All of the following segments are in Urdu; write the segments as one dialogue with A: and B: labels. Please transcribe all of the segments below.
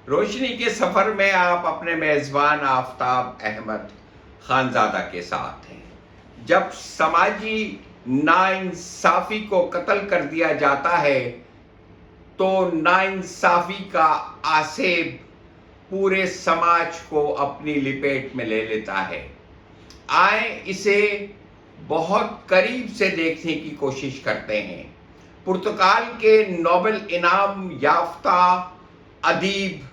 A: روشنی کے سفر میں آپ اپنے میزبان آفتاب احمد خانزادہ کے ساتھ ہیں۔ جب سماجی ناانصافی کو قتل کر دیا جاتا ہے تو ناانصافی کا آسیب پورے سماج کو اپنی لپیٹ میں لے لیتا ہے۔ آئیں اسے بہت قریب سے دیکھنے کی کوشش کرتے ہیں۔ پرتگال کے نوبل انعام یافتہ ادیب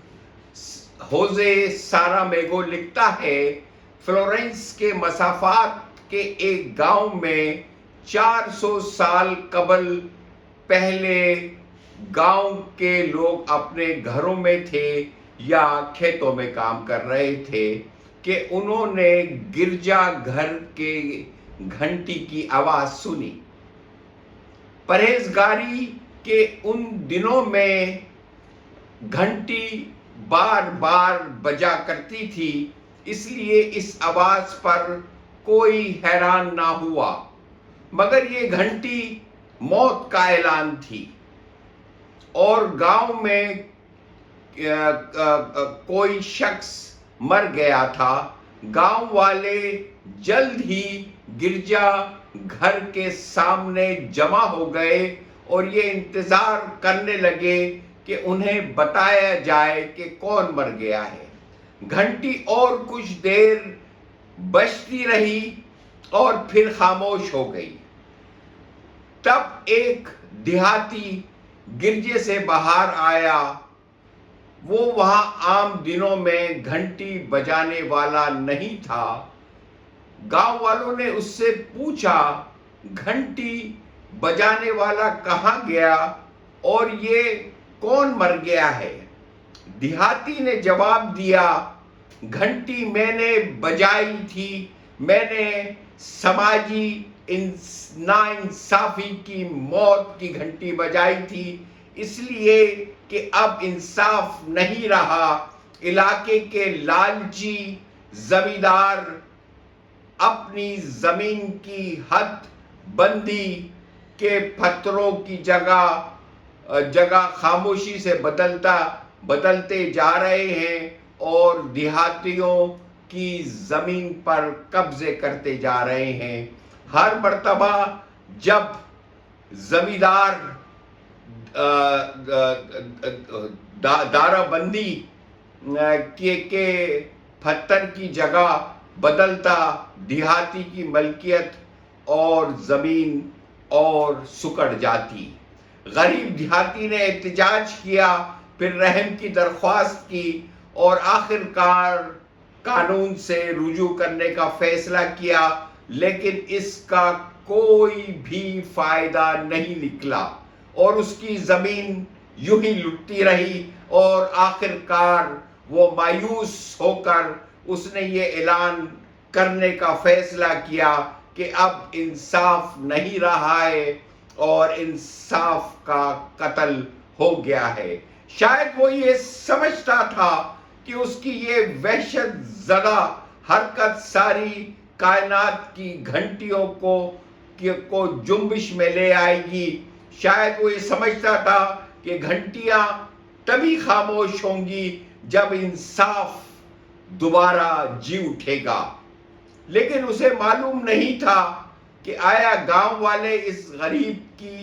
A: ہوزے سارامیگو لکھتا ہے، فلورنس کے مسافات کے ایک گاؤں میں 400 سال قبل پہلے گاؤں کے لوگ اپنے گھروں میں تھے یا کھیتوں میں کام کر رہے تھے کہ انہوں نے گرجا گھر کے گھنٹی کی آواز سنی۔ پرہیزگاری کے ان دنوں میں گھنٹی بار بار بجا کرتی تھی، اس لیے اس آواز پر کوئی حیران نہ ہوا، مگر یہ گھنٹی موت کا اعلان تھی اور گاؤں میں کوئی شخص مر گیا تھا۔ گاؤں والے جلد ہی گرجا گھر کے سامنے جمع ہو گئے اور یہ انتظار کرنے لگے کہ انہیں بتایا جائے کہ کون مر گیا ہے۔ گھنٹی اور کچھ دیر بجتی رہی اور پھر خاموش ہو گئی۔ تب ایک دیہاتی گرجے سے باہر آیا۔ وہ وہاں عام دنوں میں گھنٹی بجانے والا نہیں تھا۔ گاؤں والوں نے اس سے پوچھا، گھنٹی بجانے والا کہاں گیا اور یہ کون مر گیا ہے؟ دیہاتی نے جواب دیا، گھنٹی میں نے بجائی تھی، میں نے سماجی ناانصافی کی موت کی گھنٹی بجائی تھی، اس لیے کہ اب انصاف نہیں رہا۔ علاقے کے لالچی زمیندار اپنی زمین کی حد بندی کے پتھروں کی جگہ خاموشی سے بدلتے جا رہے ہیں اور دیہاتیوں کی زمین پر قبضے کرتے جا رہے ہیں۔ ہر مرتبہ جب زمیندار دارہ بندی کے پتھر کی جگہ بدلتا، دیہاتی کی ملکیت اور زمین اور سکڑ جاتی۔ غریب دیہاتی نے احتجاج کیا، پھر رحم کی درخواست کی اور آخر کار قانون سے رجوع کرنے کا فیصلہ کیا، لیکن اس کا کوئی بھی فائدہ نہیں نکلا اور اس کی زمین یوں ہی لٹتی رہی اور آخر کار وہ مایوس ہو کر اس نے یہ اعلان کرنے کا فیصلہ کیا کہ اب انصاف نہیں رہا ہے اور انصاف کا قتل ہو گیا ہے۔ شاید وہ یہ سمجھتا تھا کہ اس کی یہ وحشت زدہ حرکت ساری کائنات کی گھنٹیوں کو جنبش میں لے آئے گی۔ شاید وہ یہ سمجھتا تھا کہ گھنٹیاں تبھی خاموش ہوں گی جب انصاف دوبارہ جی اٹھے گا، لیکن اسے معلوم نہیں تھا کہ آیا گاؤں والے اس غریب کی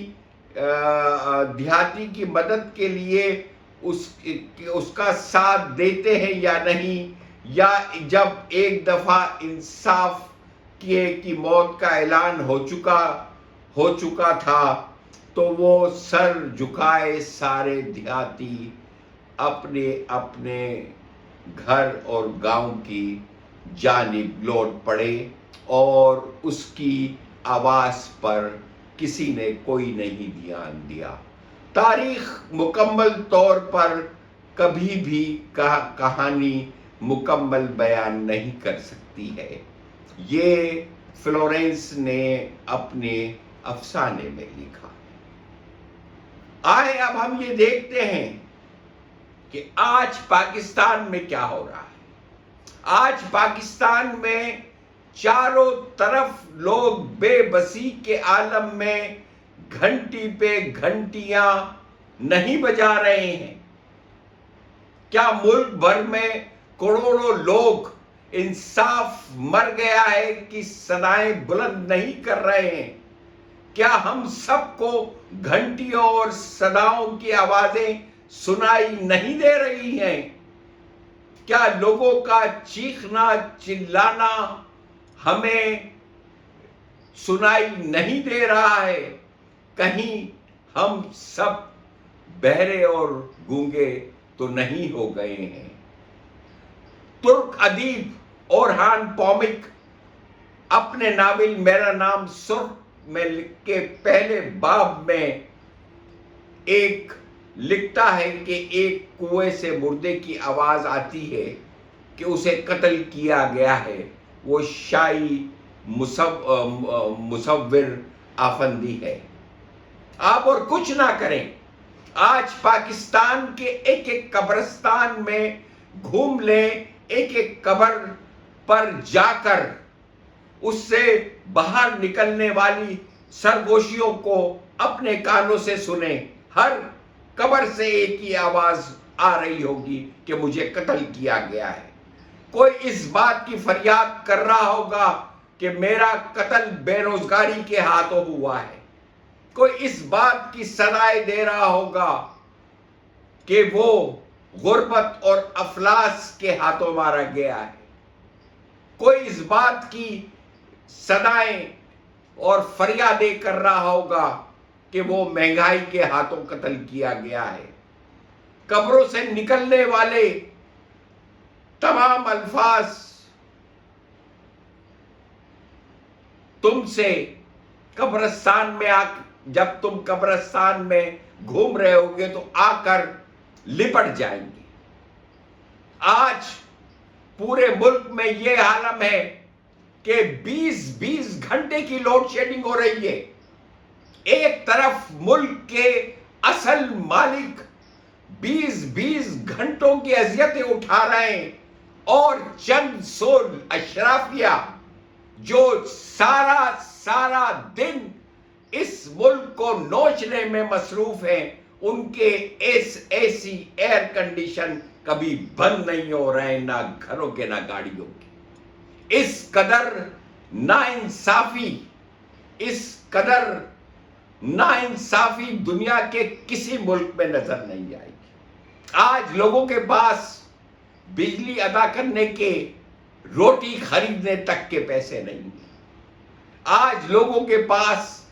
A: دیہاتی کی مدد کے لیے اس کا ساتھ دیتے ہیں یا نہیں، یا جب ایک دفعہ انصاف کی موت کا اعلان ہو چکا تھا تو وہ سر جھکائے سارے دیہاتی اپنے اپنے گھر اور گاؤں کی جانب لوٹ پڑے اور اس کی آواز پر کسی نے کوئی نہیں دھیان دیا۔ تاریخ مکمل طور پر کبھی بھی کہانی مکمل بیان نہیں کر سکتی ہے۔ یہ فلورنس نے اپنے افسانے میں لکھا۔ آئے اب ہم یہ دیکھتے ہیں کہ آج پاکستان میں کیا ہو رہا ہے۔ آج پاکستان میں چاروں طرف لوگ بے بسی کے عالم میں گھنٹی پہ گھنٹیاں نہیں بجا رہے ہیں۔ کیا ملک بھر میں کروڑوں لوگ انصاف مر گیا ہے کہ صدائیں بلند نہیں کر رہے ہیں؟ کیا ہم سب کو گھنٹیوں اور صداؤں کی آوازیں سنائی نہیں دے رہی ہیں؟ کیا لوگوں کا چیخنا چلانا ہمیں سنائی نہیں دے رہا ہے؟ کہیں ہم سب بہرے اور گونگے تو نہیں ہو گئے ہیں؟ ترک ادیب اورہان پامک اپنے ناول میرا نام سرخ میں لکھ کے پہلے باب میں ایک لکھتا ہے کہ ایک کنویں سے مردے کی آواز آتی ہے کہ اسے قتل کیا گیا ہے۔ وہ شاہی مصور آفندی ہے۔ آپ اور کچھ نہ کریں، آج پاکستان کے ایک ایک قبرستان میں گھوم لیں، ایک ایک قبر پر جا کر اس سے باہر نکلنے والی سرگوشیوں کو اپنے کانوں سے سنیں۔ ہر قبر سے ایک ہی آواز آ رہی ہوگی کہ مجھے قتل کیا گیا ہے۔ کوئی اس بات کی فریاد کر رہا ہوگا کہ میرا قتل بے روزگاری کے ہاتھوں ہوا ہے۔ کوئی اس بات کی صدائے دے رہا ہوگا کہ وہ غربت اور افلاس کے ہاتھوں مارا گیا ہے۔ کوئی اس بات کی صدائیں اور فریادیں کر رہا ہوگا کہ وہ مہنگائی کے ہاتھوں قتل کیا گیا ہے۔ قبروں سے نکلنے والے تمام الفاظ تم سے قبرستان میں جب تم قبرستان میں گھوم رہے ہوگے تو آ کر لپٹ جائیں گے۔ آج پورے ملک میں یہ عالم ہے کہ 20 گھنٹے کی لوڈ شیڈنگ ہو رہی ہے۔ ایک طرف ملک کے اصل مالک 20 گھنٹوں کی اذیتیں اٹھا رہے ہیں اور چند سو اشرافیہ جو سارا دن اس ملک کو نوچنے میں مصروف ہیں، ان کے ایسی ایئر کنڈیشن کبھی بند نہیں ہو رہے ہیں، نہ گھروں کے نہ گاڑیوں کے۔ اس قدر ناانصافی دنیا کے کسی ملک میں نظر نہیں آئے گی۔ آج لوگوں کے پاس بجلی ادا کرنے کے، روٹی خریدنے تک کے پیسے نہیں ہیں۔ آج لوگوں کے پاس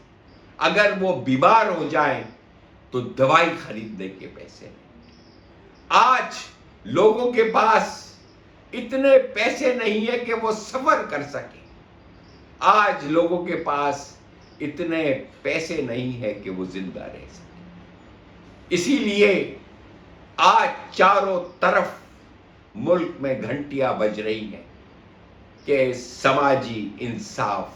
A: اگر وہ بیمار ہو جائیں تو دوائی خریدنے کے پیسے نہیں۔ آج لوگوں کے پاس اتنے پیسے نہیں ہیں کہ وہ سفر کر سکیں۔ آج لوگوں کے پاس اتنے پیسے نہیں ہیں کہ وہ زندہ رہ سکیں۔ اسی لیے آج چاروں طرف ملک میں گھنٹیاں بج رہی ہیں کہ سماجی انصاف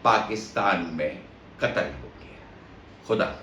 A: پاکستان میں قتل ہو گیا۔ خدا